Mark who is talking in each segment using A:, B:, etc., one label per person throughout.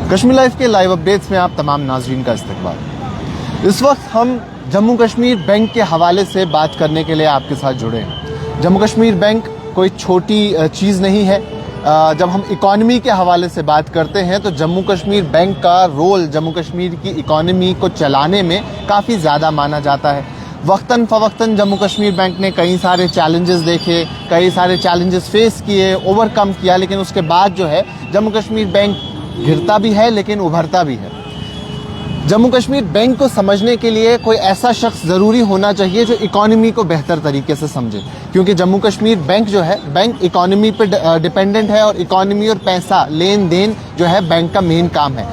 A: Kashmir life کے live updates میں آپ تمام ناظرین کا استقبال۔ اس وقت ہم جموں کشمیر بینک کے حوالے سے بات کرنے کے لیے آپ کے ساتھ جڑے ہیں۔ جموں کشمیر بینک کوئی چھوٹی چیز نہیں ہے۔ جب ہم اکانومی کے حوالے سے بات کرتے ہیں تو جموں کشمیر بینک کا رول جموں کشمیر کی اکانومی کو چلانے میں کافی زیادہ مانا جاتا ہے۔ وقتاً فوقتاً جموں کشمیر بینک نے کئی سارے چیلنجز دیکھے، کئی سارے چیلنجز فیس کیے، اوور کم کیا، لیکن اس کے بعد جو ہے جموں کشمیر بینک گرتا بھی ہے لیکن ابھرتا بھی ہے۔ جموں کشمیر بینک کو سمجھنے کے لیے کوئی ایسا شخص ضروری ہونا چاہیے جو اکانومی کو بہتر طریقے سے سمجھے، کیونکہ جموں کشمیر بینک جو ہے بینک اکانومی پہ ڈیپینڈنٹ ہے، اور اکانومی اور پیسہ لین دین جو ہے بینک کا مین کام ہے۔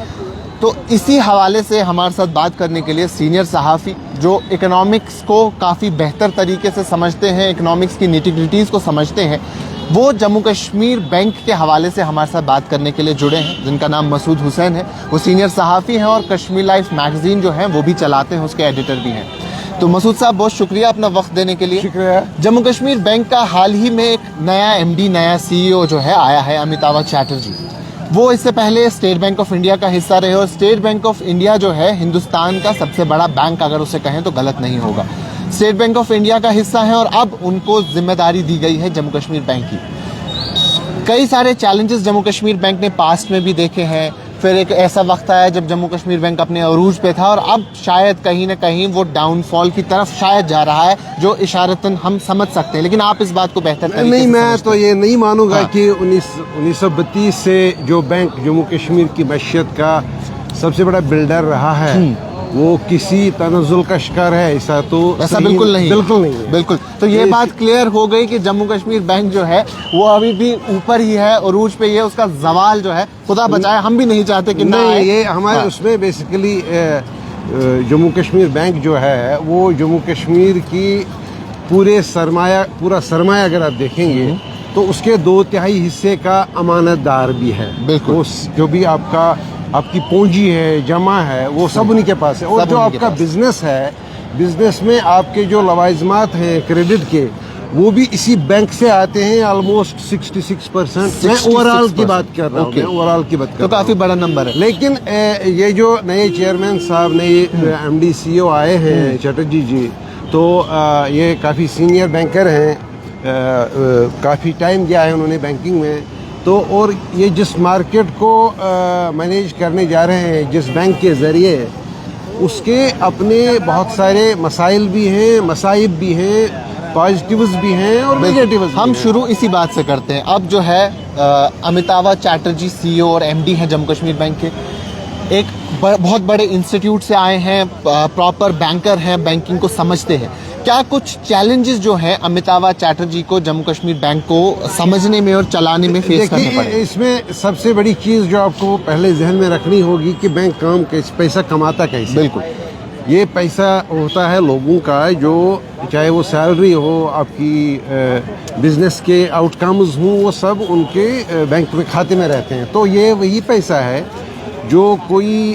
A: تو اسی حوالے سے ہمارے ساتھ بات کرنے کے لیے سینئر صحافی جو اکنامکس کو کافی بہتر طریقے سے سمجھتے ہیں، اکنامکس کی نیٹی گریٹیز کو سمجھتے ہیں، وہ جموں کشمیر بینک کے حوالے سے ہمارے ساتھ بات کرنے کے لیے جڑے ہیں، جن کا نام مسعود حسین ہے۔ وہ سینئر صحافی ہیں اور کشمیر لائف میگزین جو ہے وہ بھی چلاتے ہیں، اس کے ایڈیٹر بھی ہیں۔ تو مسعود صاحب بہت شکریہ اپنا وقت دینے کے لیے۔
B: شکریہ۔
A: جموں کشمیر بینک کا حال ہی میں ایک نیا ایم ڈی، نیا سی ای او جو ہے آیا ہے، امیتابھ چیٹرجی۔ وہ اس سے پہلے اسٹیٹ بینک آف انڈیا کا حصہ رہے، اور اسٹیٹ بینک آف انڈیا جو ہے ہندوستان کا سب سے بڑا بینک اگر اسے کہیں تو غلط نہیں ہوگا۔ اسٹیٹ بینک آف انڈیا کا حصہ ہے اور اب ان کو ذمہ داری دی گئی ہے جموں کشمیر بینک کی۔ کئی سارے چیلنجز جموں کشمیر بینک نے پاسٹ میں بھی دیکھے ہیں، پھر ایک ایسا وقت آیا جب جموں کشمیر بینک اپنے عروج پہ تھا، اور اب شاید کہیں نہ کہیں وہ ڈاؤن فال کی طرف شاید جا رہا ہے، جو اشارتاً ہم سمجھ سکتے ہیں، لیکن آپ اس بات کو بہتر طریقے سے
B: نہیں، میں
A: سمجھتے
B: تو یہ نہیں مانوں گا کہ 1932 سے جو بینک جموں کشمیر کی معیشت کا سب سے بڑا بلڈر رہا ہے وہ کسی تنزل کا شکار ہے، ایسا
A: بالکل نہیں،
B: بالکل نہیں ہے۔
A: بالکل۔ تو یہ بات کلیئر ہو گئی کہ جموں کشمیر بینک جو ہے وہ ابھی بھی اوپر ہی ہے، عروج پہ ہی ہے، اس کا زوال جو ہے خدا بچائے ہم بھی نہیں چاہتے کہ نہ آئے۔
B: نہیں، یہ ہمارے اس میں بیسیکلی جموں کشمیر بینک جو ہے وہ جموں کشمیر کی پورا سرمایہ اگر آپ دیکھیں گے تو اس کے 2/3 حصے کا امانت دار بھی ہے۔
A: بالکل۔
B: جو بھی آپ کی پونجی ہے، جمع ہے، وہ سب انہی کے پاس ہے، اور جو آپ کا بزنس ہے، بزنس میں آپ کے جو لوازمات ہیں کریڈٹ کے وہ بھی اسی بینک سے آتے ہیں، آلموسٹ 66%۔ میں اوور آل کی بات کر رہا ہوں، اوور آل کی بات کر رہا ہوں،
A: تو کافی بڑا نمبر ہے۔
B: لیکن یہ جو نئے چیئرمین صاحب، نئے ایم ڈی سی او آئے ہیں چیٹرجی جی، تو یہ کافی سینئر بینکر ہیں، کافی ٹائم دیا ہے انہوں نے بینکنگ میں، تو اور یہ جس مارکیٹ کو مینیج کرنے جا رہے ہیں جس بینک کے ذریعے، اس کے اپنے بہت سارے مسائل بھی ہیں، مصائب بھی ہیں، پازیٹیوز بھی ہیں اور نیگیٹیوز بھی ہیں۔
A: ہم شروع اسی بات سے کرتے ہیں۔ اب جو ہے امیتابھ چیٹرجی سی ای او اور ایم ڈی ہیں جموں کشمیر بینک کے، ایک بہت بڑے انسٹیٹیوٹ سے آئے ہیں، پراپر بینکر ہیں، بینکنگ کو سمجھتے ہیں۔ کیا کچھ چیلنجز جو ہیں امیتابھ چیٹرجی کو جموں کشمیر بینک کو سمجھنے میں اور چلانے میں فیس کرنے پڑے؟
B: اس میں سب سے بڑی چیز جو آپ کو پہلے ذہن میں رکھنی ہوگی کہ بینک پیسہ کماتا کیسے۔
A: بالکل۔
B: یہ پیسہ ہوتا ہے لوگوں کا، جو چاہے وہ سیلری ہو، آپ کی بزنس کے آؤٹ کمز ہوں، وہ سب ان کے بینک میں کھاتے میں رہتے ہیں۔ تو یہ وہی پیسہ ہے جو کوئی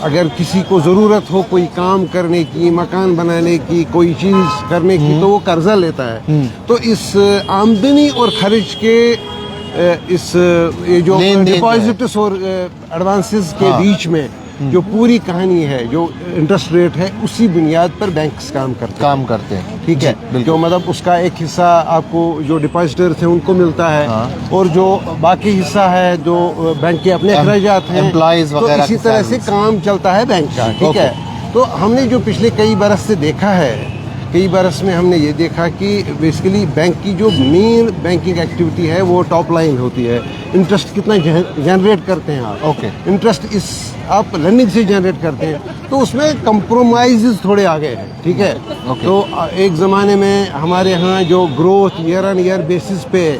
B: اگر کسی کو ضرورت ہو کوئی کام کرنے کی، مکان بنانے کی، کوئی چیز کرنے کی، تو وہ قرضہ لیتا ہے۔ تو اس آمدنی اور خرچ کے یہ جو ڈپازٹس اور ایڈوانسز کے بیچ میں جو پوری کہانی ہے، جو انٹرسٹ ریٹ ہے، اسی بنیاد پر بینکس کام کرتے ہیں۔ ٹھیک ہے، جو مطلب اس کا ایک حصہ آپ کو جو ڈپازیٹرز ہیں ان کو ملتا ہے، اور جو باقی حصہ ہے جو بینک کے اپنے اخراجات ہیں، تو اسی طرح سے کام چلتا ہے بینک کا۔ ٹھیک ہے، تو ہم نے جو پچھلے کئی برس سے دیکھا ہے، کئی برس میں ہم نے یہ دیکھا کہ بیسیکلی بینک کی جو مین بینکنگ ایکٹیویٹی ہے وہ ٹاپ لائن ہوتی ہے۔ انٹرسٹ کتنا جنریٹ کرتے ہیں آپ، انٹرسٹ آپ لینڈنگ سے جنریٹ کرتے ہیں، تو اس میں کمپرومائزز تھوڑے آ گئے ہیں۔ ٹھیک ہے، تو ایک زمانے میں ہمارے ہاں جو گروتھ ایئر آن ایئر بیسس پہ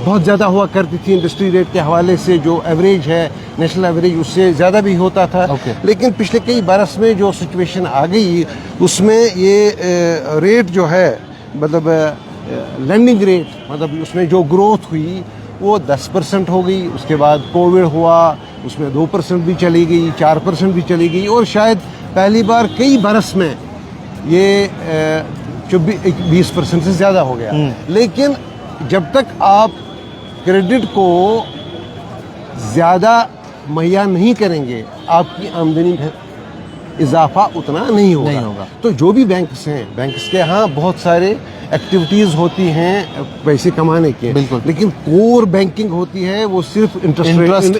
B: بہت زیادہ ہوا کرتی تھی، انڈسٹری ریٹ کے حوالے سے جو ایوریج ہے نیشنل ایوریج اس سے زیادہ بھی ہوتا تھا، لیکن پچھلے کئی برس میں جو سچویشن آ گئی اس میں یہ ریٹ جو ہے، مطلب لینڈنگ ریٹ، مطلب اس میں جو گروتھ ہوئی وہ 10% ہو گئی۔ اس کے بعد کووڈ ہوا، اس میں 2% بھی چلی گئی، 4% بھی چلی گئی، اور شاید پہلی بار کئی برس میں یہ 20% سے زیادہ ہو گیا۔ لیکن جب تک آپ کریڈٹ کو ज़्यादा मुहैया नहीं करेंगे, आपकी आमदनी में इजाफा उतना नहीं होगा। तो जो भी बैंक्स हैं, बैंक्स के यहाँ बहुत सारे एक्टिविटीज़ होती हैं पैसे कमाने के, लेकिन कोर बैंकिंग होती है वो सिर्फ इंटरेस्ट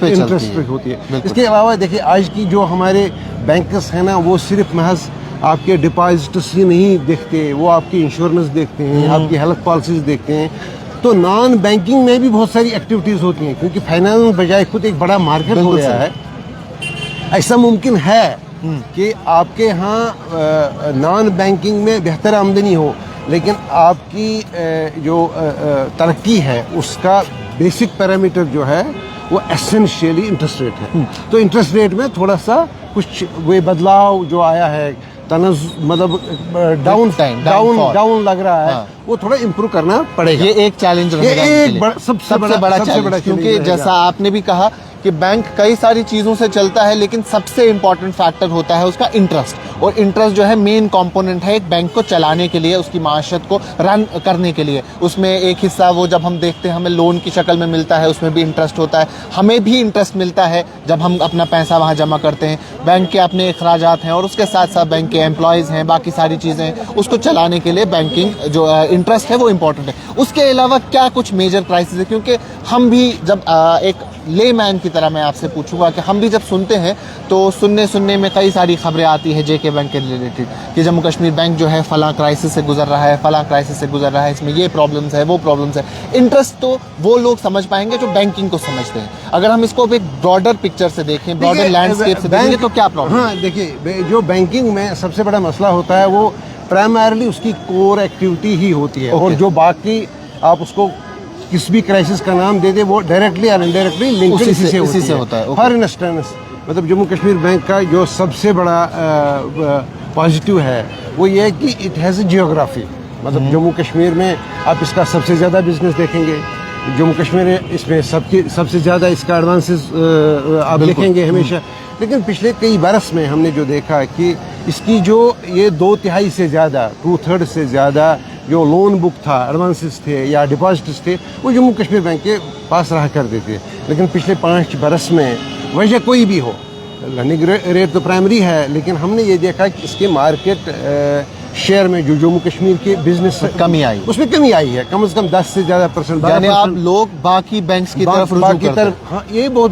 B: पे होती है। इसके अलावा देखिए आज की जो हमारे बैंक्स हैं ना, वो सिर्फ महज आपके डिपॉजिट्स ही नहीं देखते, वो आपकी इंश्योरेंस देखते हैं, आपकी हेल्थ पॉलिसीज देखते हैं। तो नॉन बैंकिंग में भी बहुत सारी एक्टिविटीज़ होती हैं, क्योंकि फाइनेंस बजाय खुद एक बड़ा मार्केट हो गया है। ऐसा मुमकिन है कि आपके यहाँ नॉन बैंकिंग में बेहतर आमदनी हो, लेकिन आपकी जो तरक्की है उसका बेसिक पैरामीटर जो है वो एसेंशियली इंटरेस्ट रेट है। तो इंटरेस्ट रेट में थोड़ा सा कुछ वो बदलाव जो आया है, मतलब डाउन लग रहा है, वो थोड़ा इम्प्रूव करना पड़ेगा।
A: ये एक चैलेंज रहेगा, सबसे बड़ा चैलेंज, क्योंकि जैसा आपने भी कहा कि बैंक कई सारी चीज़ों से चलता है, लेकिन सबसे इम्पॉर्टेंट फैक्टर होता है उसका इंटरेस्ट, और इंटरेस्ट जो है मेन कंपोनेंट है एक बैंक को चलाने के लिए, उसकी माशत को रन करने के लिए। उसमें एक हिस्सा वो जब हम देखते हैं हमें लोन की शक्ल में मिलता है, उसमें भी इंटरेस्ट होता है। हमें भी इंटरेस्ट मिलता है जब हम अपना पैसा वहाँ जमा करते हैं। बैंक के अपने अखराजात हैं और उसके साथ साथ बैंक के एम्प्लॉयज़ हैं, बाकी सारी चीज़ें, उसको चलाने के लिए बैंकिंग जो इंटरेस्ट है वो इम्पॉर्टेंट है। उसके अलावा क्या कुछ मेजर क्राइसिस है, क्योंकि हम भी जब एक ले मैन की तरह मैं आपसे पूछूंगा कि हम भी जब सुनते हैं तो सुनने में कई सारी खबरें आती है जेके बैंक के रिलेटेड कि जम्मू कश्मीर बैंक जो है फलां क्राइसिस से गुजर रहा है, फलां क्राइसिस से गुजर रहा है, इसमें ये प्रॉब्लम्स है, वो प्रॉब्लम्स है। इंटरेस्ट तो वो लोग समझ पाएंगे जो बैंकिंग को समझते हैं। अगर हम इसको एक ब्रॉडर पिक्चर से देखें, ब्रॉडर लैंडस्केप से देखेंगे तो क्या प्रॉब्लम?
B: हाँ देखिए, जो बैंकिंग में सबसे बड़ा मसला होता है वो प्राइमरली उसकी कोर एक्टिविटी ही होती है, और जो बाकी आप उसको किस भी क्राइसिस का नाम दे दे वो डायरेक्टली और इनडायरेक्टली लिंक इसी से होता है। फॉर इंस्टेंस मतलब जम्मू कश्मीर बैंक का जो सबसे बड़ा पॉजिटिव है वो ये है कि इट हैज़ अ जियोग्राफी। मतलब जम्मू कश्मीर में आप इसका सबसे ज़्यादा बिजनेस देखेंगे, जम्मू कश्मीर इसमें सबसे ज़्यादा इसका एडवांसेस आप देखेंगे हमेशा। लेकिन पिछले कई बरस में हमने जो देखा कि इसकी जो ये 2/3 से ज़्यादा, 2/3 से ज़्यादा जो लोन बुक था, एडवांसेस थे या डिपॉजिट्स थे, वो जम्मू कश्मीर बैंक के पास रहा करते थे। लेकिन पिछले 5 बरस में वजह कोई भी हो, लर्निंग रेट तो प्राइमरी है, लेकिन हमने ये देखा कि इसके मार्केट शेयर में जो जम्मू कश्मीर के बिजनेस
A: कमी आई,
B: उसमें कमी आई है, कम से कम 10 से ज़्यादा परसेंट।
A: यानी आप लोग बाकी बैंक्स की तरफ रुजू करते हैं।
B: हाँ, ये बहुत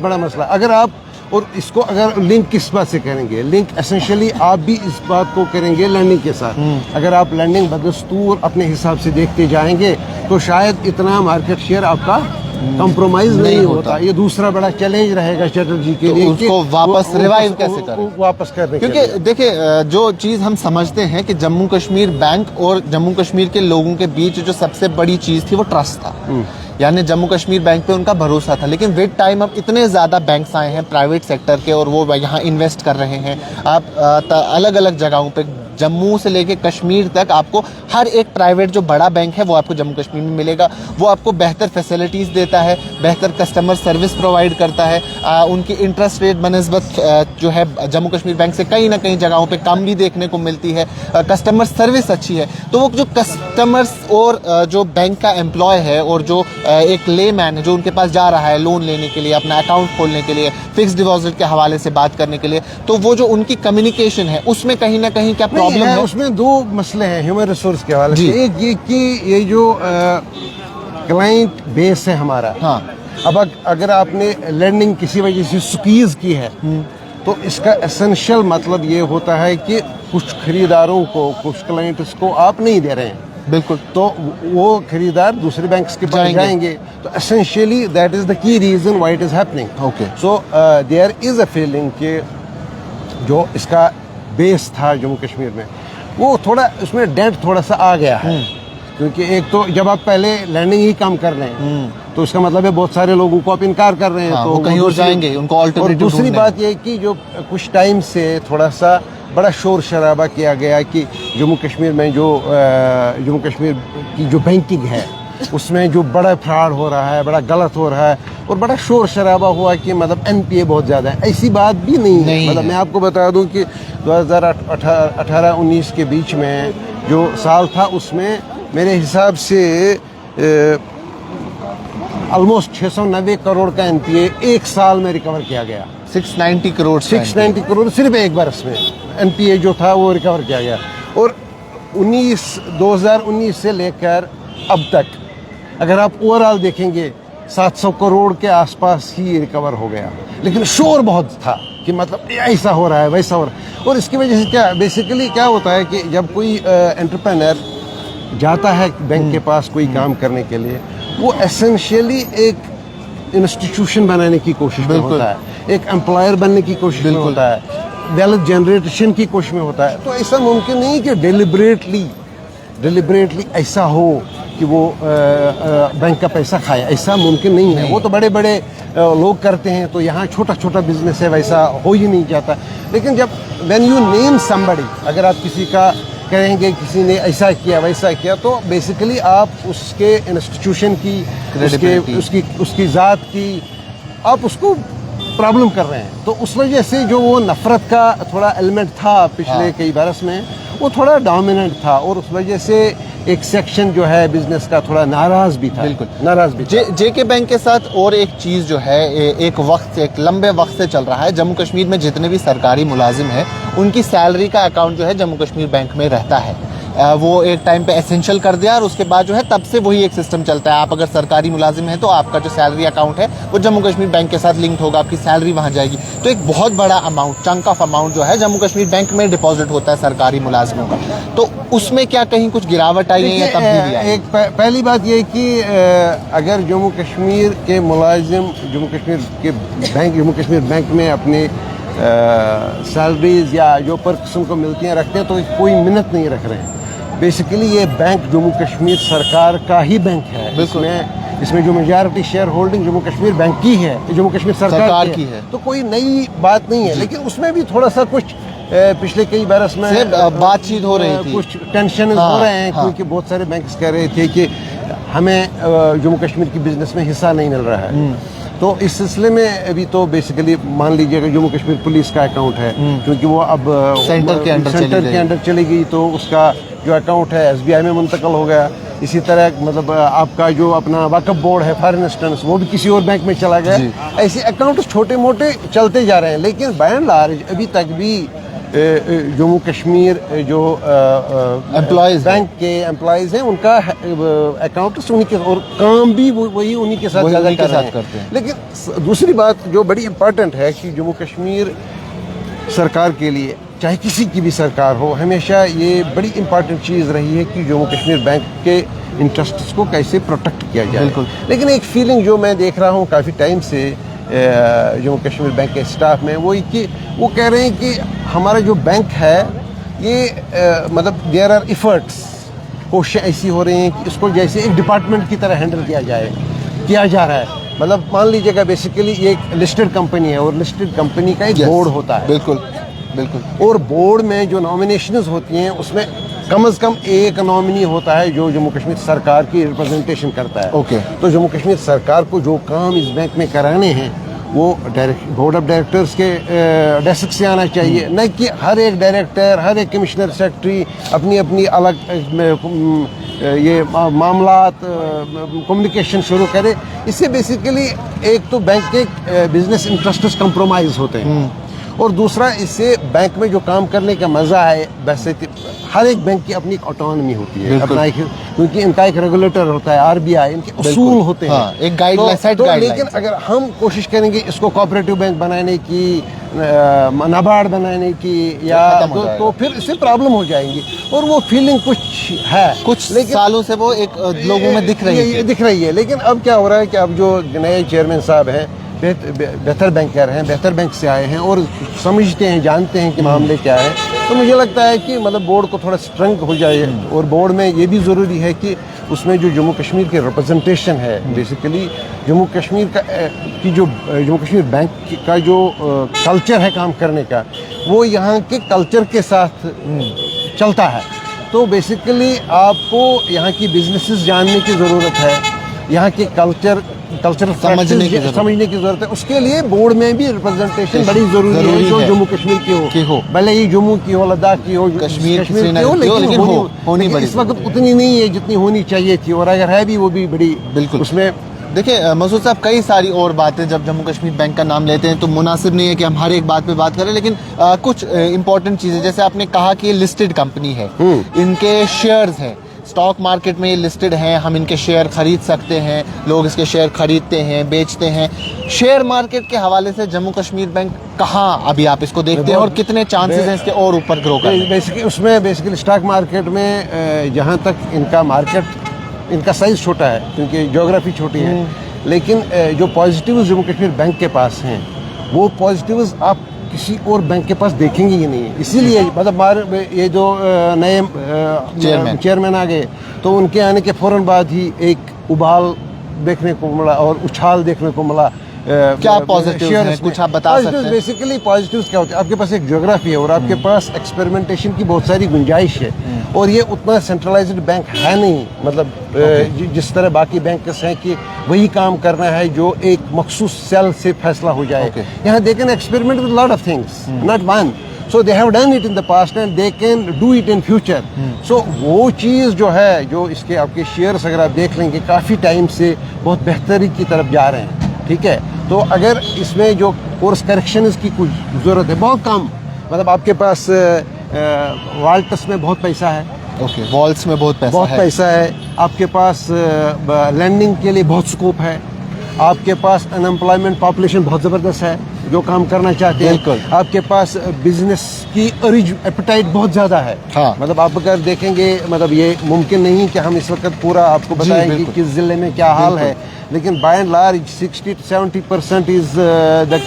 B: बड़ा मसला। अगर आप और इसको अगर लिंक किस बात से करेंगे, लिंक एसेंशियली आप भी इस बात को करेंगे लर्निंग के साथ। अगर आप लर्निंग बदस्तूर अपने हिसाब से देखते जाएंगे तो शायद इतना मार्केट शेयर आपका कंप्रोमाइज नहीं होता। ये दूसरा बड़ा चैलेंज रहेगा चैटर्जी के लिए,
A: उसको वापस रिवाइव कैसे करें,
B: वापस करने।
A: क्योंकि देखिए जो चीज़ हम समझते हैं कि जम्मू कश्मीर बैंक और जम्मू कश्मीर के लोगों के बीच जो सबसे बड़ी चीज़ थी वो ट्रस्ट था, यानी जम्मू कश्मीर बैंक पे उनका भरोसा था। लेकिन विद टाइम अब इतने ज़्यादा बैंक्स आए हैं प्राइवेट सेक्टर के और वो यहाँ इन्वेस्ट कर रहे हैं। आप अलग अलग जगहों पे जम्मू से लेके कश्मीर तक आपको हर एक प्राइवेट जो बड़ा बैंक है वो आपको जम्मू कश्मीर में मिलेगा। वो आपको बेहतर फैसिलिटीज़ देता है, बेहतर कस्टमर सर्विस प्रोवाइड करता है। उनकी इंटरेस्ट रेट बनस्बत जो है जम्मू कश्मीर बैंक से कहीं ना कहीं जगहों पे कम भी देखने को मिलती है। कस्टमर सर्विस अच्छी है। तो वो जो कस्टमर्स और जो बैंक का एम्प्लॉय है और जो एक ले मैन है जो उनके पास जा रहा है लोन लेने के लिए, अपना अकाउंट खोलने के लिए, फिक्स डिपॉजिट के हवाले से बात करने के लिए, तो वो जो उनकी कम्युनिकेशन है उसमें कहीं ना कहीं क्या प्रॉब्लम है?
B: उसमें 2 मसले हैं ह्यूमन रिसोर्स के हवाले से। एक ये कि ये जो क्लाइंट बेस है हमारा,
A: हाँ,
B: अब अगर आपने लर्निंग किसी वजह से स्क्वीज की है तो इसका एसेंशियल मतलब ये होता है कि कुछ खरीदारों को, कुछ क्लाइंट्स को आप नहीं दे रहे हैं।
A: बिल्कुल,
B: तो वो खरीदार दूसरे बैंक्स के पास जाएंगे। तो essentially that is the key reason why it is happening.
A: Okay,
B: so there is a feeling कि जो इसका बेस था जम्मू कश्मीर में वो थोड़ा उसमें डेंट थोड़ा सा आ गया है। क्योंकि एक तो जब आप पहले लर्निंग ही काम कर रहे हैं तो इसका मतलब है बहुत सारे लोगों को आप इनकार कर रहे हैं,
A: हाँ,
B: तो
A: वो कहीं और जाएंगे, उनको ऑल्टरनेटिव।
B: और दूसरी बात ये कि जो कुछ टाइम से थोड़ा सा बड़ा शोर शराबा किया गया कि जम्मू कश्मीर में जो जम्मू कश्मीर की जो बैंकिंग है उसमें जो बड़ा फ्रॉड हो रहा है, बड़ा गलत हो रहा है, और बड़ा शोर शराबा हुआ कि मतलब एनपीए बहुत ज़्यादा है। ऐसी बात भी नहीं है। मतलब मैं आपको बता दूं कि 2018-19 के बीच में जो साल था उसमें मेरे हिसाब से ऑलमोस्ट 690 करोड़ का एनपीए एक साल में रिकवर किया गया।
A: 690 करोड़
B: 690 करोड़ सिर्फ एक बरस में एनपीए जो था वो रिकवर किया गया। और 2019 से लेकर अब तक अगर आप ओवरऑल देखेंगे 700 करोड़ के आसपास ही रिकवर हो गया। लेकिन शोर बहुत था कि मतलब ऐसा हो रहा है वैसा हो रहा है। और इसकी वजह से क्या बेसिकली क्या होता है कि जब कोई एंटरप्रेन्योर जाता है बैंक के पास कोई काम करने के लिए, वो एसेंशियली एक इंस्टीट्यूशन बनाने की कोशिश में होता है, एक एम्प्लॉयर बनने की कोशिश में होता है, वेल्थ जनरेशन की कोशिश में होता है। तो ऐसा मुमकिन नहीं कि डिलिबरेटली ऐसा हो कि वो बैंक का पैसा खाए, ऐसा मुमकिन नहीं है। वो तो बड़े बड़े लोग करते हैं, तो यहाँ छोटा छोटा बिजनेस है, वैसा हो ही नहीं जाता। लेकिन जब व्हेन यू नेम समबडी, अगर आप किसी का कहेंगे किसी ने ऐसा किया वैसा किया, तो बेसिकली आप उसके इंस्टीट्यूशन की, उसकी ज़ात की आप उसको प्रॉब्लम कर रहे हैं। तो उस वजह से जो वो नफ़रत का थोड़ा एलिमेंट था पिछले कई बरस में, वो थोड़ा डोमिनेंट था। और उस वजह से एक सेक्शन जो है बिजनेस का थोड़ा नाराज भी था।
A: बिल्कुल
B: नाराज भी।
A: जेके बैंक के साथ और एक चीज़ जो है एक लंबे वक्त से चल रहा है, जम्मू कश्मीर में जितने भी सरकारी मुलाजिम हैं उनकी सैलरी का अकाउंट जो है जम्मू कश्मीर बैंक में रहता है। वो एक टाइम पे एसेंशियल कर दिया और उसके बाद जो है तब से वही एक सिस्टम चलता है। आप अगर सरकारी मुलाजिम हैं तो आपका जो सैलरी अकाउंट है वो जम्मू कश्मीर बैंक के साथ लिंक्ड होगा, आपकी सैलरी वहाँ जाएगी। तो एक बहुत बड़ा अमाउंट, चंक ऑफ अमाउंट जो है जम्मू कश्मीर बैंक में डिपॉजिट होता है सरकारी मुलाजिमों का। तो उसमें क्या कहीं कुछ गिरावट आई है या तब्दीली आई?
B: पहली बात ये कि अगर जम्मू कश्मीर के मुलाजिम जम्मू कश्मीर बैंक में अपने सैलरीज या जो पर किस्म को मिलती हैं रखते हैं, तो कोई मिन्नत नहीं रख रहे हैं। बेसिकली ये बैंक जम्मू कश्मीर सरकार का ही बैंक है। इसमें जो majority share holding Jammu Kashmir bank की है, जम्मू कश्मीर सरकार की है। तो कोई नई बात नहीं है। लेकिन उसमें भी थोड़ा सा कुछ पिछले कई बरस में
A: बातचीत हो रही थी,
B: कुछ टेंशन हो रहे हैं, क्योंकि बहुत सारे बैंक्स कह रहे थे कि हमें जम्मू कश्मीर की बिजनेस में हिस्सा नहीं मिल रहा है। तो इस सिलसिले में अभी तो बेसिकली मान लीजिएगा जम्मू कश्मीर पुलिस का अकाउंट है, क्योंकि वो अब
A: सेंटर के अंडर
B: चली गई, तो उसका जो अकाउंट है एसबीआई में मुंतकल हो गया। इसी तरह मतलब आपका जो अपना वक्फ बोर्ड है फॉर इंस्टेंस, वो भी किसी और बैंक में चला गया। ऐसे अकाउंट छोटे मोटे चलते जा रहे हैं। लेकिन बाय एंड लार्ज अभी तक भी जम्मू कश्मीर जो
A: एम्प्लॉयज
B: बैंक के एम्प्लॉयज हैं उनका अकाउंट उन्हीं के, और काम भी वही उन्हीं के साथ ज़्यादा करते हैं। लेकिन दूसरी बात जो बड़ी इम्पोर्टेंट है कि जम्मू कश्मीर सरकार के लिए, चाहे किसी की भी सरकार हो, हमेशा ये बड़ी इम्पोर्टेंट चीज़ रही है कि जम्मू कश्मीर बैंक के इंटरेस्ट्स को कैसे प्रोटेक्ट किया जाए।
A: बिल्कुल।
B: लेकिन एक फीलिंग जो मैं देख रहा हूँ काफ़ी टाइम से जम्मू कश्मीर बैंक के स्टाफ में, वो कि वो कह रहे हैं कि हमारा जो बैंक है ये मतलब देयर आर एफर्ट्स, कोशिशें ऐसी हो रही हैं कि इसको जैसे एक डिपार्टमेंट की तरह हैंडल किया जा रहा है। मतलब मान लीजिएगा बेसिकली ये एक लिस्टेड कंपनी है और लिस्टेड कंपनी का एक बोर्ड होता है।
A: बिल्कुल।
B: और बोर्ड में जो नॉमिनेशंस होती हैं उसमें कम से कम एक नॉमिनी होता है जो जम्मू कश्मीर सरकार की रिप्रेजेंटेशन करता है।
A: ओके।
B: तो जम्मू कश्मीर सरकार को जो काम इस बैंक में कराने हैं वो बोर्ड ऑफ डायरेक्टर्स के डेस्क से आना चाहिए, न कि हर एक डायरेक्टर, हर एक कमिश्नर सेक्रेटरी अपनी अपनी अलग ये मामलात कम्युनिकेशन शुरू करे। इससे बेसिकली एक तो बैंक के बिजनेस इंटरेस्ट्स कंप्रोमाइज होते हैं, और दूसरा इससे बैंक में जो काम करने का मज़ा है, वैसे हर एक बैंक की अपनी एक ऑटोनॉमी होती है, अपना एक, क्योंकि इनका एक रेगुलेटर होता है आरबीआई, इनके उसूल होते हैं।
A: एक गाइडलाइन
B: तो लेकिन अगर हम कोशिश करेंगे इसको कोऑपरेटिव बैंक बनाने की, नाबार्ड बनाने की, या तो फिर इससे प्रॉब्लम हो जाएंगी। और वो फीलिंग कुछ है,
A: कुछ सालों से वो एक लोगों में दिख रही है।
B: लेकिन अब क्या हो रहा है कि अब जो नए चेयरमैन साहब हैं बेहतर बैंकर हैं, बेहतर बैंक से आए हैं और समझते हैं, जानते हैं कि मामले क्या है। तो मुझे लगता है कि मतलब बोर्ड को थोड़ा स्ट्रेंथ हो जाए। और बोर्ड में ये भी ज़रूरी है कि उसमें जो जम्मू कश्मीर की रिप्रेजेंटेशन है, बेसिकली जम्मू कश्मीर का की जो जम्मू कश्मीर बैंक का जो कल्चर है काम करने का, वो यहाँ के कल्चर के साथ चलता है। तो बेसिकली आपको यहाँ की बिजनेसेस जानने की ज़रूरत है, यहाँ के कल्चर समझने की जरूरत है। उसके लिए बोर्ड में भी रिप्रेजेंटेशन बड़ी जरूरी है, जो जम्मू कश्मीर की हो, भले ही जम्मू की हो, लद्दाख की हो, कश्मीर की हो, लेकिन इस वक्त उतनी नहीं है जितनी होनी चाहिए थी। और अगर है भी वो भी बड़ी, बिल्कुल उसमें
A: देखिए मसूद साहब, कई सारी और बातें जब जम्मू कश्मीर बैंक का नाम लेते हैं तो मुनासिब नहीं है कि हम हर एक बात पे बात करें, लेकिन कुछ इंपॉर्टेंट चीज़ें, जैसे आपने कहा कि ये लिस्टेड कंपनी है, इनके शेयर्स हैं, स्टॉक मार्केट में ये लिस्टेड हैं, हम इनके शेयर खरीद सकते हैं, लोग इसके शेयर खरीदते हैं, बेचते हैं। शेयर मार्केट के हवाले से जम्मू कश्मीर बैंक कहाँ अभी आप इसको देखते हैं और कितने चांसेस हैं इसके और ऊपर ग्रो करने?
B: बेसिकली स्टॉक मार्केट में जहाँ तक इनका मार्केट, इनका साइज छोटा है क्योंकि ज्योग्राफी छोटी है, लेकिन जो पॉजिटिव्स जम्मू कश्मीर बैंक के पास हैं वो पॉजिटिव्स आप किसी और बैंक के पास देखेंगे ही नहीं। इसीलिए मतलब ये जो नए चेयरमैन आ गए तो उनके आने के फौरन बाद ही एक उबाल देखने को मिला और उछाल देखने को मिला।
A: क्या पॉजिटिव हैं, कुछ आप बता सकते हैं?
B: बेसिकली पॉजिटिव्स क्या होते हैं, आपके पास एक ज्योग्राफी है और आपके पास एक्सपेरिमेंटेशन की बहुत सारी गुंजाइश है, और ये उतना सेंट्रलाइज्ड बैंक है नहीं, मतलब जिस तरह बाकी बैंक्स हैं कि वही काम करना है जो एक मखसूस सेल से फैसला हो जाए। यहाँ they can experiment with lot of things, not one. So they have done it in the past and they can do it in future. So वो चीज़ जो है, जो इसके आपके शेयर्स अगर आप देख लेंगे काफ़ी टाइम से बहुत बेहतरी की तरफ जा रहे हैं, ठीक है। तो अगर इसमें जो कोर्स करेक्शन की कुछ ज़रूरत है बहुत कम, मतलब आपके पास वाल्टस में बहुत पैसा है,
A: ओके, वॉल्ट्स में बहुत पैसा
B: है, आपके पास लैंडिंग के लिए बहुत स्कोप है, आपके पास अनएम्प्लॉयमेंट पॉपुलेशन बहुत ज़बरदस्त है जो काम करना चाहते हैं, आपके पास बिजनेस की अरिज एपेटाइट बहुत ज़्यादा है।
A: हाँ।
B: मतलब आप अगर देखेंगे, मतलब ये मुमकिन नहीं कि हम इस वक्त पूरा आपको बताएं कि किस ज़िले में क्या हाल है, लेकिन by and large 60 to 70% is the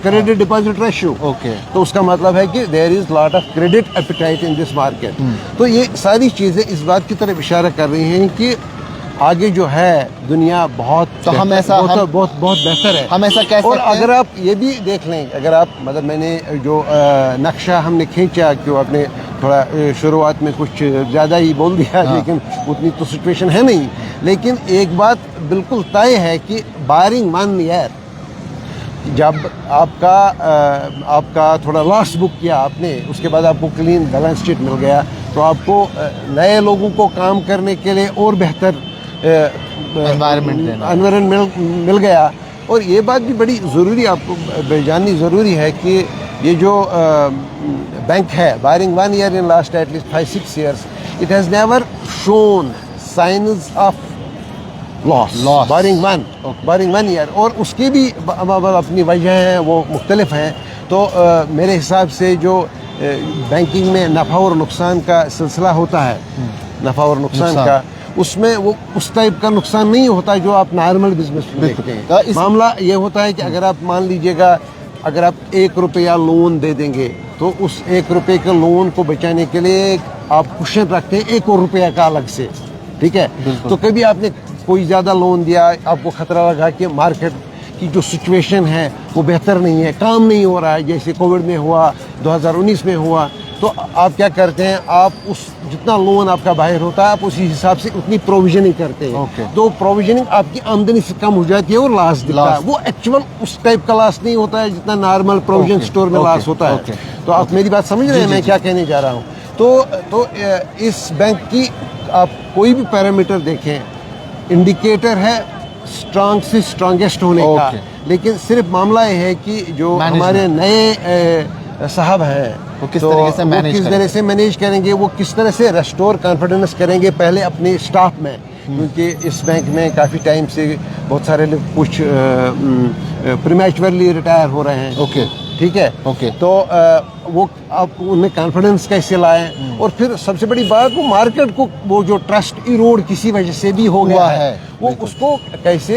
B: credit deposit ratio.
A: Okay,
B: तो उसका मतलब है कि there is lot of credit appetite in this market. तो ये सारी चीज़ें इस बात की तरफ इशारा कर रही हैं कि आगे जो है दुनिया बहुत,
A: तो हम ऐसा
B: बहुत बेहतर है, हम ऐसा कह सकते हैं। और अगर आप ये भी देख लें, अगर आप मतलब मैंने जो नक्शा हमने खींचा, क्यों आपने थोड़ा शुरुआत में कुछ ज़्यादा ही बोल दिया, लेकिन उतनी तो सिचुएशन है नहीं, लेकिन एक बात बिल्कुल तय है कि बारिंग 1 ईयर जब आपका थोड़ा लॉस बुक किया आपने, उसके बाद आपको क्लीन बैलेंस शीट मिल गया, तो आपको नए लोगों को काम करने के लिए और बेहतर एनवायरनमेंट मिल गया। और ये बात भी बड़ी ज़रूरी, आपको जाननी ज़रूरी है कि ये जो बैंक है, barring 1 year in last at least 5-6 years, it has never shown signs of loss barring 1 year. और उसकी भी अपनी वजह हैं, वो मुख्तलिफ हैं। तो मेरे हिसाब से जो बैंकिंग में नफ़ा और नुकसान का सिलसिला होता है, नफ़ा और नुकसान का, उसमें वो उस टाइप का नुकसान नहीं होता जो आप नॉर्मल बिजनेस में देखते हैं। मामला ये होता है कि अगर आप मान लीजिएगा, अगर आप 1 रुपया लोन दे देंगे तो उस 1 रुपये के लोन को बचाने के लिए आप कुशन रखते हैं 1 और रुपया का अलग से, ठीक है। तो कभी आपने कोई ज़्यादा लोन दिया, आपको खतरा लगा कि मार्केट की जो सिचुएशन है वो बेहतर नहीं है, काम नहीं हो रहा है, जैसे कोविड में हुआ, 2019 में हुआ, तो आप क्या करते हैं, आप उस जितना लोन आपका बाहर होता है आप उसी हिसाब से उतनी प्रोविजनिंग करते हैं। तो प्रोविजनिंग आपकी आमदनी से कम हो जाती है और लॉस दिखता है। वो एक्चुअल उस टाइप का लॉस नहीं होता है जितना नॉर्मल प्रोविजन स्टोर में लॉस होता है। तो आप मेरी बात समझ रहे हैं मैं क्या कहने जा रहा हूँ। तो इस बैंक की आप कोई भी पैरामीटर देखें, इंडिकेटर है स्ट्रांग से स्ट्रांगेस्ट होने का, लेकिन सिर्फ मामला ये है कि जो हमारे नए साहब हैं
A: वो किस तरह से
B: मैनेज करेंगे, वो किस तरह से रेस्टोर कॉन्फिडेंस करेंगे पहले अपने स्टाफ में, क्योंकि इस बैंक में काफ़ी टाइम से बहुत सारे लोग कुछ प्रीमैच्योरली रिटायर हो रहे हैं।
A: ओके,
B: ठीक है।
A: ओके,
B: तो वो आप उनमें कॉन्फिडेंस कैसे लाएं, और फिर सबसे बड़ी बात वो मार्केट को वो जो ट्रस्ट इरोड किसी वजह से भी हो गया है वो उसको कैसे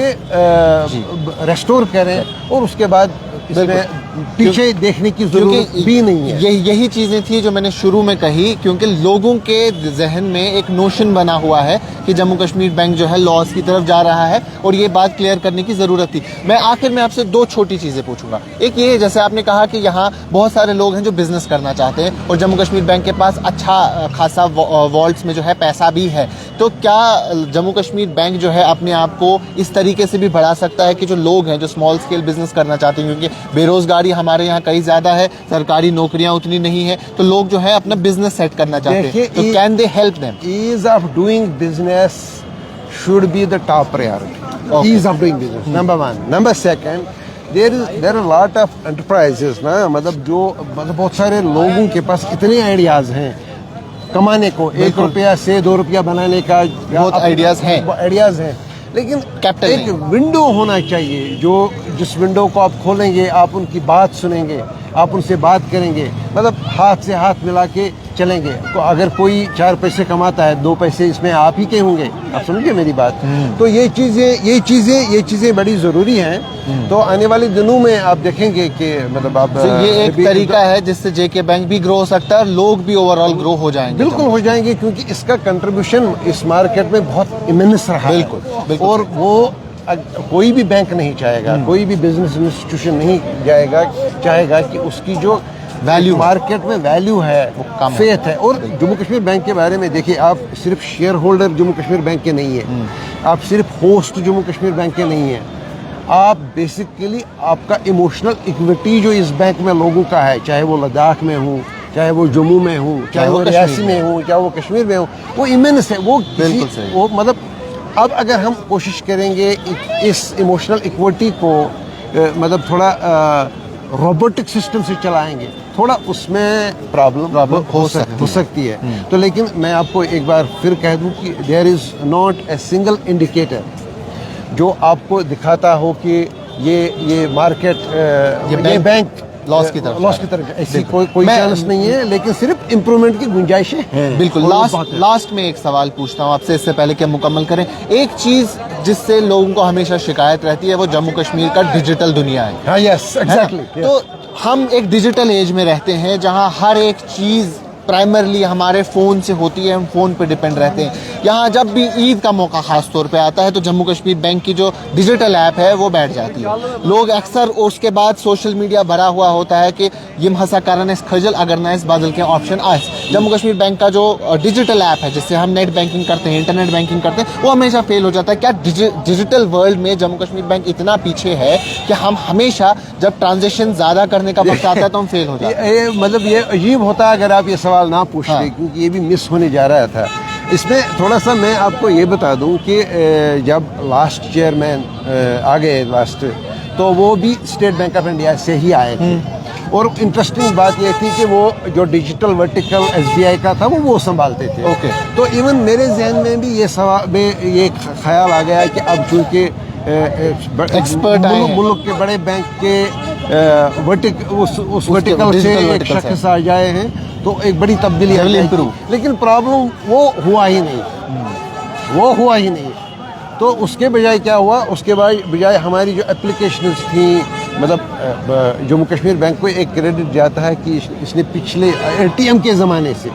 B: रेस्टोर करें, और उसके बाद इसमें पीछे देखने की जरूरत भी नहीं है।
A: यही चीज़ें थी जो मैंने शुरू में कही, क्योंकि लोगों के जहन में एक नोशन बना हुआ है कि जम्मू कश्मीर बैंक जो है लॉस की तरफ जा रहा है, और ये बात क्लियर करने की ज़रूरत थी। मैं आखिर में आपसे 2 छोटी चीज़ें पूछूंगा। एक ये, जैसे आपने कहा कि यहाँ बहुत सारे लोग हैं जो बिजनेस करना चाहते हैं और जम्मू कश्मीर बैंक के पास अच्छा खासा वॉल्ट्स में जो है पैसा भी है, तो क्या जम्मू कश्मीर बैंक जो है अपने आप को इस तरीके से भी बढ़ा सकता है कि जो लोग हैं जो स्मॉल स्केल बिजनेस करना चाहते हैं, क्योंकि बेरोजगारी हमारे यहाँ कई ज़्यादा है, सरकारी नौकरियाँ उतनी नहीं है, तो लोग जो है अपना बिजनेस सेट करना चाहते हैं, तो can they help them?
B: Ease of doing business should be the top priority. ease of doing business. Number one. Number second, there are lot of enterprises ना, मतलब जो मतलब बहुत सारे लोगों के पास इतने आइडियाज हैं कमाने को, 1 रुपया से 2 रुपया बनाने का
A: बहुत आइडियाज हैं,
B: लेकिन
A: कैपिटल
B: एक विंडो होना चाहिए जो जिस विंडो को आप खोलेंगे, आप उनकी बात सुनेंगे, आप उनसे बात करेंगे, मतलब हाथ से हाथ मिला के चलेंगे। तो अगर कोई 4 पैसे कमाता है, 2 पैसे इसमें आप ही के होंगे, आप समझिए मेरी बात। तो ये चीज़ें बड़ी ज़रूरी हैं। तो आने वाले दिनों में आप देखेंगे कि मतलब आप
A: ये एक तरीका है जिससे जेके बैंक भी ग्रो हो सकता है और लोग भी ओवरऑल ग्रो हो जाएंगे।
B: बिल्कुल हो जाएंगे, क्योंकि इसका कंट्रीब्यूशन इस मार्केट में बहुत इमेंस रहा है।
A: बिल्कुल।
B: और वो कोई भी बैंक नहीं चाहेगा, कोई भी बिजनेस इंस्टीट्यूशन नहीं चाहेगा कि उसकी जो वैल्यू मार्केट में वैल्यू है, वो कम फेथ है। और जम्मू कश्मीर बैंक के बारे में देखिए, आप सिर्फ share holder Jammu Kashmir bank के नहीं है, आप सिर्फ होस्ट जम्मू कश्मीर बैंक के नहीं है, आप बेसिकली आपका इमोशनल इक्विटी जो इस बैंक में लोगों का है, चाहे वो लद्दाख में हो, चाहे वो जम्मू में हो, चाहे वो रियासी में हो, चाहे वो कश्मीर में हो, वो इमेंस है। वो मतलब अब अगर हम कोशिश करेंगे इस इमोशनल इक्विटी को मतलब थोड़ा रोबोटिक सिस्टम से चलाएंगे, थोड़ा उसमें प्रॉब्लम हो सकती है। तो लेकिन मैं आपको एक बार फिर कह दूं कि there is not a single indicator जो आपको दिखाता हो कि ये मार्केट ये बैंक लॉस की तरफ ऐसी कोई चांस नहीं है, लेकिन सिर्फ इम्प्रूवमेंट की गुंजाइशें हैं।
A: बिल्कुल। लास्ट में एक सवाल पूछता हूँ आपसे, इससे पहले कि हम मुकम्मल करें। एक चीज जिससे लोगों को हमेशा शिकायत रहती है वो जम्मू कश्मीर का डिजिटल दुनिया है।
B: हाँ, यस, एग्जैक्टली।
A: तो हम एक डिजिटल एज में रहते हैं जहाँ हर एक चीज प्राइमरली हमारे फ़ोन से होती है, हम फ़ोन पे डिपेंड रहते हैं। यहाँ जब भी ईद का मौका ख़ास तौर पे आता है तो जम्मू कश्मीर बैंक की जो डिजिटल ऐप है वो बैठ जाती है। लोग अक्सर उसके बाद सोशल मीडिया भरा हुआ होता है कि यम हसा करन खजल अगर ना इस बादल के ऑप्शन आए। जम्मू कश्मीर बैंक का जो डिजिटल ऐप है जिससे हम नेट बैंकिंग करते हैं, इंटरनेट बैंकिंग करते हैं, वो हमेशा फेल हो जाता है। क्या डिजिटल वर्ल्ड में जम्मू कश्मीर बैंक इतना पीछे है कि हम हमेशा जब ट्रांजेक्शन ज़्यादा करने का वक्त आता है तो हम फेल हो जाते हैं?
B: मतलब ये अजीब होता है अगर आप ये सवाल ना पूछते, क्योंकि ये भी मिस होने जा रहा था। इसमें थोड़ा सा मैं आपको ये बता दूं कि जब लास्ट चेयरमैन आ गए लास्ट, तो वो भी स्टेट बैंक ऑफ इंडिया से ही आए थे। और इंटरेस्टिंग बात ये थी कि वो जो डिजिटल वर्टिकल SBI का था वो संभालते थे। तो इवन मेरे जहन में भी ये ख्याल आ गया कि अब चूँकि
A: एक्सपर्ट
B: मुल्क के बड़े बैंक के उस वर्टिकल से एक शख्स आ जाए हैं तो एक बड़ी तब्दीली है। लेकिन प्रॉब्लम वो हुआ ही नहीं। तो उसके बजाय क्या हुआ, उसके बजाय हमारी जो एप्लीकेशंस थी, मतलब जम्मू कश्मीर बैंक को एक क्रेडिट जाता है कि इसने पिछले ATM के ज़माने से,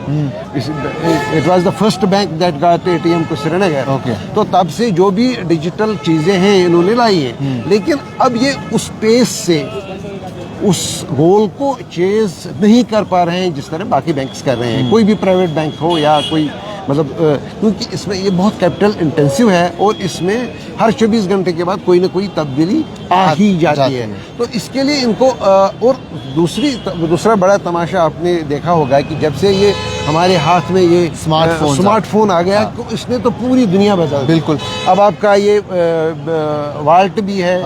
B: it was the first bank that got ATM को श्रीनगर। तो तब से जो भी डिजिटल चीज़ें हैं इन्होंने लाई हैं, लेकिन अब ये उस पेस से उस गोल को चेज नहीं कर पा रहे हैं जिस तरह बाकी बैंक्स कर रहे हैं। कोई भी प्राइवेट बैंक हो या कोई, मतलब क्योंकि इसमें ये बहुत कैपिटल इंटेंसिव है और इसमें हर 24 घंटे के बाद कोई ना कोई तब्दीली आ ही जाती है। तो इसके लिए इनको और दूसरा बड़ा तमाशा आपने देखा होगा कि जब से ये हमारे हाथ में ये स्मार्टफोन आ गया, तो इसने तो पूरी दुनिया बदल दी।
A: बिल्कुल।
B: अब आपका ये वॉलेट भी है,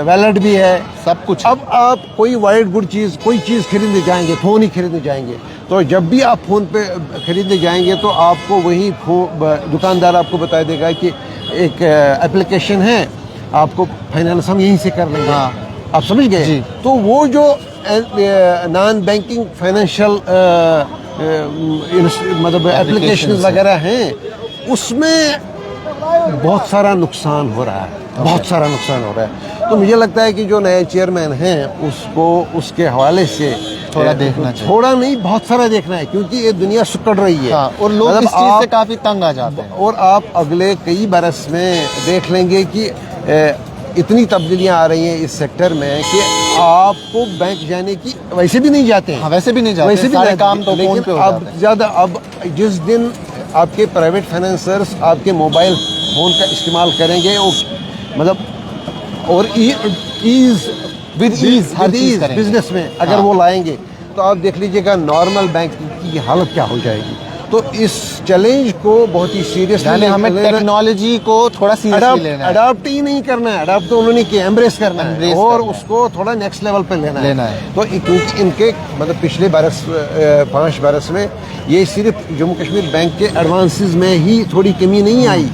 B: वैलेट भी है, सब कुछ। अब आप कोई वाइट गुड चीज़, कोई चीज़ खरीदने जाएंगे, फ़ोन ही खरीदने जाएंगे, तो जब भी आप फ़ोन पे खरीदने जाएंगे तो आपको वही दुकानदार आपको बता देगा कि एक एप्लीकेशन है, आपको फाइनेंस हम यहीं से कर लेंगे। आप समझ गए? तो वो जो नॉन बैंकिंग फाइनेंशियल मतलब एप्लीकेशन वगैरह हैं, उसमें बहुत सारा नुकसान हो रहा है। तो मुझे लगता है कि जो नए चेयरमैन हैं उसको उसके हवाले से
A: थोड़ा देखना चाहिए।
B: थोड़ा नहीं, बहुत सारा देखना है, क्योंकि ये दुनिया सुकड़ रही है।
A: और लोग मतलब इस चीज़ से काफ़ी तंग आ जाते हैं।
B: और आप अगले कई बरस में देख लेंगे कि इतनी तब्दीलियां आ रही हैं इस सेक्टर में कि आपको बैंक जाने की वैसे भी नहीं जाते हैं।
A: वैसे भी नहीं जाते, सारे काम तो फोन पे हो जाते हैं।
B: ज़्यादा अब जिस दिन आपके प्राइवेट फाइनेंसर्स आपके मोबाइल फ़ोन का इस्तेमाल करेंगे, वो मतलब और विद ईज बिजनेस में अगर वो लाएंगे, तो आप देख लीजिएगा नॉर्मल बैंक की हालत क्या हो जाएगी। تو اس چیلنج کو بہت ہی سیریسلی
A: یعنی ہمیں ٹیکنالوجی کو تھوڑا سیریسلی لینا ہے،
B: اڈاپٹ ہی نہیں کرنا ہے، اڈاپٹ تو انہوں نے کیا، ایمبریس کرنا ہے اور اس کو تھوڑا نیکسٹ لیول پہ لینا ہے۔ تو ان کے مطلب پچھلے 5 برس میں یہ صرف جموں کشمیر بینک کے ایڈوانسز میں ہی تھوڑی کمی نہیں آئی،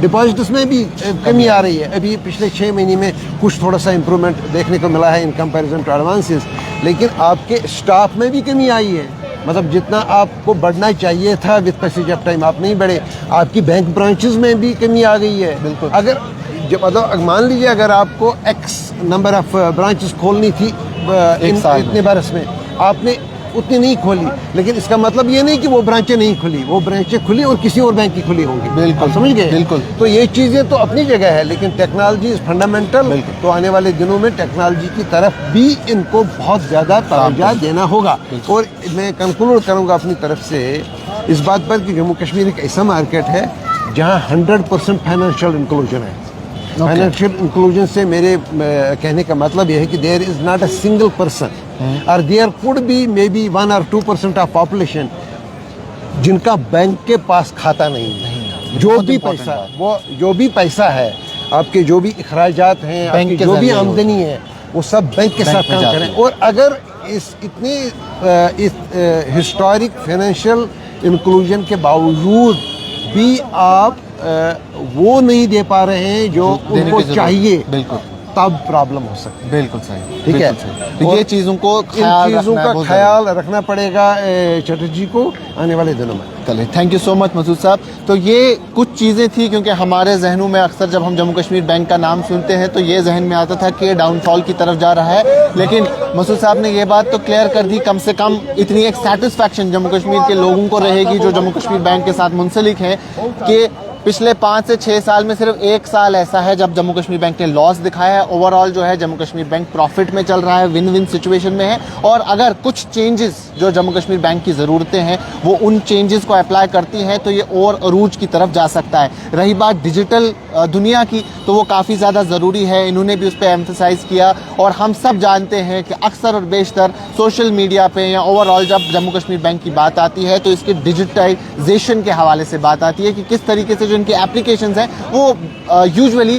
B: ڈپازٹس میں بھی کمی آ رہی ہے۔ ابھی پچھلے 6 مہینے میں کچھ تھوڑا سا امپرومنٹ دیکھنے کو ملا ہے ان کمپیریزن ٹو ایڈوانسز، لیکن آپ کے اسٹاف میں بھی کمی آئی ہے، مطلب جتنا آپ کو بڑھنا چاہیے تھا وتھ پیسیج آف ٹائم آپ نہیں بڑھے۔ آپ کی بینک برانچز میں بھی کمی آ گئی ہے۔
A: بالکل،
B: اگر مطلب مان لیجیے اگر آپ کو ایکس نمبر آف برانچز کھولنی تھی اتنے برس میں، آپ نے اتنی نہیں کھولی، لیکن اس کا مطلب یہ نہیں کہ وہ برانچیں نہیں کھلی، وہ برانچیں کھلی اور کسی اور بینک کی کھلی ہوں گی۔
A: بالکل،
B: سمجھ گئے؟
A: بالکل۔
B: تو یہ چیزیں تو اپنی جگہ ہے، لیکن ٹیکنالوجی از فنڈامنٹل، تو آنے والے دنوں میں ٹیکنالوجی کی طرف بھی ان کو بہت زیادہ توجہ دینا ہوگا۔ اور میں کنکلوڈ کروں گا اپنی طرف سے اس بات پر کہ جموں کشمیر ایک ایسا مارکیٹ ہے جہاں 100% فائنینشیل انکلوژن ہے۔ فائنینشیل انکلوژن سے میرے کہنے کا مطلب یہ ہے کہ there is not a single person or there could be maybe بی 1 or 2% آف پاپولیشن جن کا بینک کے پاس کھاتا نہیں ہے۔ جو بھی پیسہ ہے، آپ کے جو بھی اخراجات ہیں، آپ کی جو بھی آمدنی ہے، وہ سب بینک کے ساتھ کام کریں۔ اور اگر اس اتنی ہسٹورک فائنینشیل انکلوژن کے باوجود بھی آپ وہ نہیں دے پا رہے ہیں جو ان کو چاہیے، تب پرابلم ہو سکتی ہے۔
A: بالکل صحیح،
B: ٹھیک ہے،
A: یہ چیزوں کو
B: خیال رکھنا پڑے گا چٹرجی کو آنے والے دنوں میں۔
A: چلے، تھینک یو سو مچ مسعود صاحب۔ تو یہ کچھ چیزیں تھیں، کیونکہ ہمارے ذہنوں میں اکثر جب ہم جموں کشمیر بینک کا نام سنتے ہیں تو یہ ذہن میں آتا تھا کہ یہ ڈاؤن فال کی طرف جا رہا ہے، لیکن مسعود صاحب نے یہ بات تو کلیئر کر دی، کم سے کم اتنی ایک سیٹسفیکشن جموں کشمیر کے لوگوں کو رہے گی جو جموں کشمیر بینک کے ساتھ منسلک ہیں، کہ پچھلے 5 سے 6 سال میں صرف 1 سال ایسا ہے جب جموں کشمیر بینک نے لاس دکھایا ہے۔ اوور آل جو ہے جموں کشمیر بینک پروفٹ میں چل رہا ہے، ون ون سچویشن میں ہے، اور اگر کچھ چینجز جو جموں کشمیر بینک کی ضرورتیں ہیں وہ ان چینجز کو اپلائی کرتی ہیں تو یہ اور عروج کی طرف جا سکتا ہے۔ رہی بات ڈیجیٹل دنیا کی، تو وہ کافی زیادہ ضروری ہے، انہوں نے بھی اس پہ ایمفسائز کیا، اور ہم سب جانتے ہیں کہ اکثر اور بیشتر سوشل میڈیا پہ یا اوور آل جب جموں کشمیر بینک کی بات آتی ہے تو اس کے ڈیجیٹائزیشن کے حوالے سے بات آتی ہے کہ کس طریقے سے جو ان کی اپلیکیشنز ہیں وہ یوزولی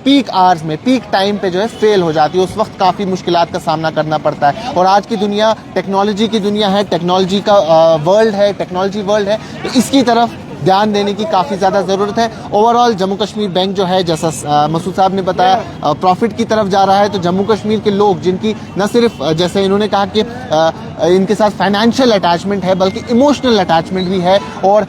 A: پیک آورز میں، پیک ٹائم پہ جو ہے فیل ہو جاتی ہے، اس وقت کافی مشکلات کا سامنا کرنا پڑتا ہے۔ اور آج کی دنیا ٹیکنالوجی کی دنیا ہے، ٹیکنالوجی کا ورلڈ ہے، ٹیکنالوجی ورلڈ ہے، تو اس کی طرف دھیان دینے کی کافی زیادہ ضرورت ہے۔ Over all Jammu Kashmir bank جو ہے، جیسا مسعود صاحب نے بتایا، پروفٹ کی طرف جا رہا ہے، تو جموں کشمیر کے لوگ جن کی نہ صرف جیسے انہوں نے کہا کہ ان کے ساتھ فائنینشیل اٹیچمنٹ ہے بلکہ ایموشنل اٹیچمنٹ بھی ہے، اور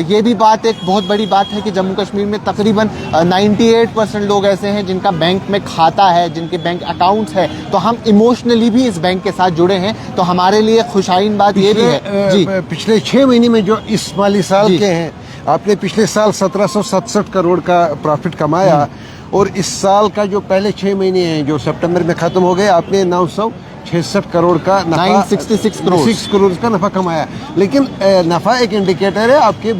A: یہ بھی بات ایک بہت بڑی بات ہے کہ جموں کشمیر میں تقریباً 98% لوگ ایسے ہیں جن کا بینک میں کھاتا ہے، جن کے بینک اکاؤنٹس ہے، تو ہم ایموشنلی بھی اس بینک کے ساتھ جڑے ہیں، تو ہمارے لیے خوشائن بات یہ بھی ہے۔ جی،
B: پچھلے 6 مہینے میں جو اس مالی سال کے ہیں، آپ نے پچھلے سال 1767 کروڑ کا پروفٹ کمایا، اور اس سال کا جو پہلے 6 مہینے ہیں جو سپٹمبر میں ختم ہو گئے، آپ نے 966 کروڑ کا نفع،
A: 966
B: کروڑ کا نفع کمایا۔ لیکن نفع ایک انڈیکیٹر ہے آپ کے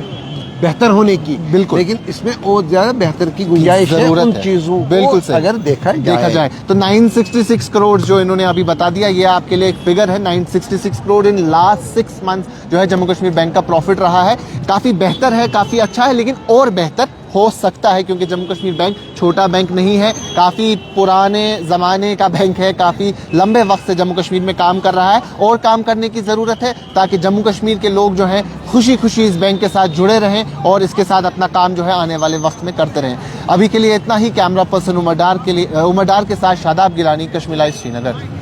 B: بہتر ہونے کی،
A: بالکل،
B: لیکن اس میں اور زیادہ بہتر کی گنجائش ہے ان چیزوں
A: بالکل
B: کو اگر دیکھا جائے
A: تو 966 کروڑ جو انہوں نے ابھی بتا دیا، یہ آپ کے لیے ایک فگر ہے۔ 966 کروڑ ان لاسٹ 6 منتھس جو ہے جموں کشمیر بینک کا پروفٹ رہا ہے، کافی بہتر ہے، کافی اچھا ہے، لیکن اور بہتر ہو سکتا ہے، کیونکہ جموں کشمیر بینک چھوٹا بینک نہیں ہے، کافی پرانے زمانے کا بینک ہے، کافی لمبے وقت سے جموں کشمیر میں کام کر رہا ہے، اور کام کرنے کی ضرورت ہے تاکہ جموں کشمیر کے لوگ جو ہیں خوشی خوشی اس بینک کے ساتھ جڑے رہیں اور اس کے ساتھ اپنا کام جو ہے آنے والے وقت میں کرتے رہیں۔ ابھی کے لیے اتنا ہی۔ کیمرہ پرسن عمر ڈار کے ساتھ شاداب گیلانی، کشمیر لائیو، سری نگر۔